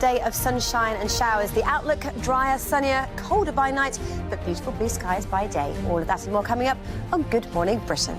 Day of sunshine and showers. The outlook drier, sunnier, colder by night, but beautiful blue skies by day. All of that and more coming up on Good Morning Britain.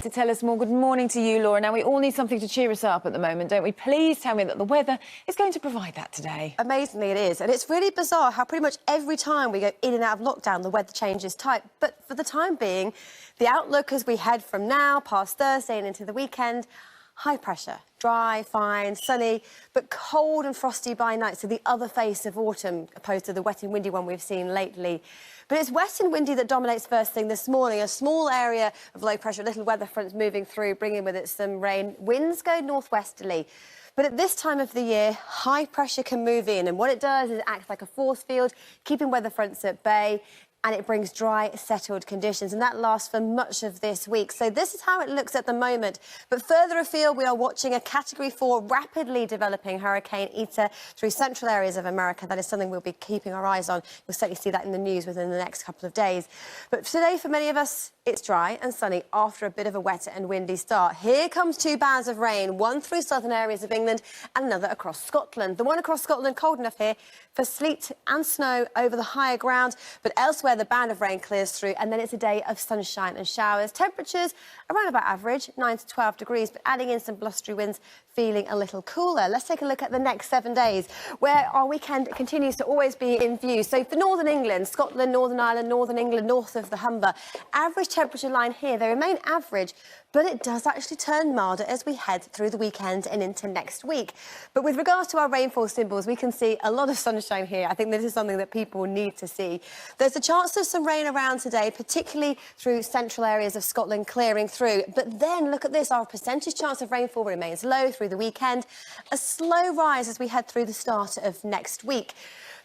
To tell us more, good morning to you, Laura. Now, we all need something to cheer us up at the moment, don't we? Please tell me that the weather is going to provide that today. Amazingly, it is. And it's really bizarre how pretty much every time we go in and out of lockdown, the weather changes type. But for the time being, the outlook as we head from now past Thursday and into the weekend, high pressure, dry, fine, sunny, but cold and frosty by night. So the other face of autumn, opposed to the wet and windy one we've seen lately. But it's wet and windy that dominates first thing this morning. A small area of low pressure, little weather fronts moving through, bringing with it some rain. Winds go northwesterly. But at this time of the year, high pressure can move in. And what it does is it acts like a force field, keeping weather fronts at bay. And it brings dry, settled conditions, and that lasts for much of this week. So this is how it looks at the moment. But further afield, we are watching a Category 4 rapidly developing Hurricane Eta through central areas of America. That is something we'll be keeping our eyes on. We'll certainly see that in the news within the next couple of days. But today, for many of us, it's dry and sunny after a bit of a wet and windy start. Here comes two bands of rain, one through southern areas of England and another across Scotland. The one across Scotland, cold enough here for sleet and snow over the higher ground, but elsewhere the band of rain clears through, and then it's a day of sunshine and showers. Temperatures around about average, 9 to 12 degrees, but adding in some blustery winds, feeling a little cooler. Let's take a look at the next 7 days, where our weekend continues to always be in view. So for northern England, Scotland, Northern Ireland, northern England, north of the Humber, average temperature line here, they remain average, but it does actually turn milder as we head through the weekend and into next week. But with regards to our rainfall symbols, we can see a lot of sunshine here. I think this is something that people need to see. There's a chance of some rain around today, particularly through central areas of Scotland clearing through. But then look at this, our percentage chance of rainfall remains low through the weekend. A slow rise as we head through the start of next week.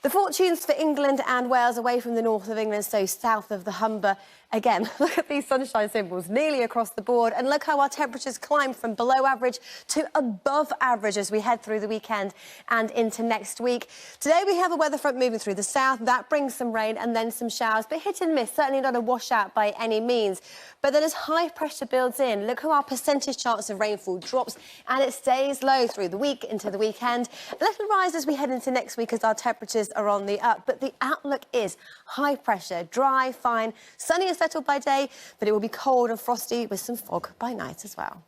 The fortunes for England and Wales away from the north of England, so south of the Humber. Again, look at these sunshine symbols nearly across the board, and look how our temperatures climb from below average to above average as we head through the weekend and into next week. Today we have a weather front moving through the south. That brings some rain and then some showers, but hit and miss, certainly not a washout by any means. But then as high pressure builds in, look how our percentage chance of rainfall drops, and it stays low through the week into the weekend. A little rise as we head into next week as our temperatures are on the up, but the outlook is high pressure, dry, fine, sunny and settled by day, but it will be cold and frosty with some fog by night as well.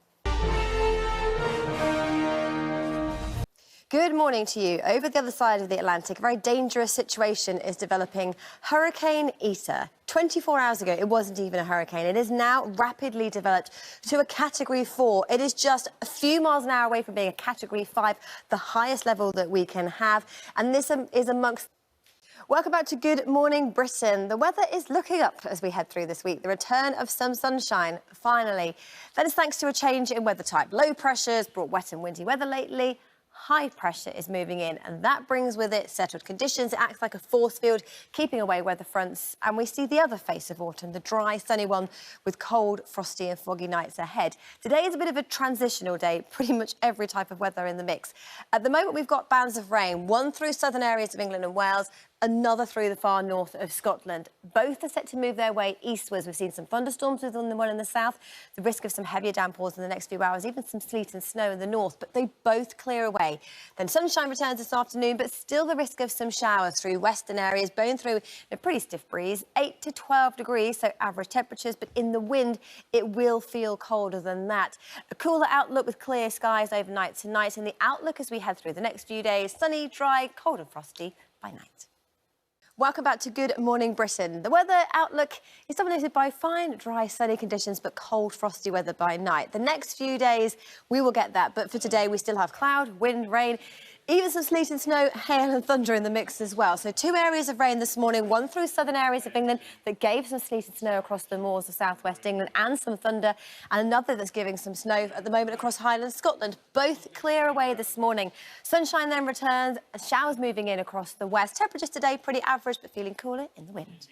Good morning to you. Over the other side of the Atlantic, a very dangerous situation is developing. Hurricane Eta. 24 hours ago, it wasn't even a hurricane. It is now rapidly developed to a Category 4. It is just a few miles an hour away from being a Category 5, the highest level that we can have. And this is amongst... Welcome back to Good Morning Britain. The weather is looking up as we head through this week. The return of some sunshine, finally. That is thanks to a change in weather type. Low pressures brought wet and windy weather lately. High pressure is moving in, and that brings with it settled conditions. It acts like a force field, keeping away weather fronts. And we see the other face of autumn, the dry, sunny one, with cold, frosty and foggy nights ahead. Today is a bit of a transitional day, pretty much every type of weather in the mix. At the moment, we've got bands of rain, one through southern areas of England and Wales, another through the far north of Scotland. Both are set to move their way eastwards. We've seen some thunderstorms within the one in the south, the risk of some heavier downpours in the next few hours, even some sleet and snow in the north, but they both clear away. Then sunshine returns this afternoon, but still the risk of some showers through western areas, blowing through a pretty stiff breeze, 8 to 12 degrees, so average temperatures, but in the wind, it will feel colder than that. A cooler outlook with clear skies overnight tonight, and the outlook as we head through the next few days, sunny, dry, cold and frosty by night. Welcome back to Good Morning Britain. The weather outlook is dominated by fine, dry, sunny conditions, but cold, frosty weather by night. The next few days, we will get that. But for today, we still have cloud, wind, rain, even some sleet and snow, hail and thunder in the mix as well. So 2 areas of rain this morning, one through southern areas of England that gave some sleet and snow across the moors of southwest England and some thunder, and another that's giving some snow at the moment across Highland Scotland. Both clear away this morning. Sunshine then returns, showers moving in across the west. Temperatures today pretty average, but feeling cooler in the wind.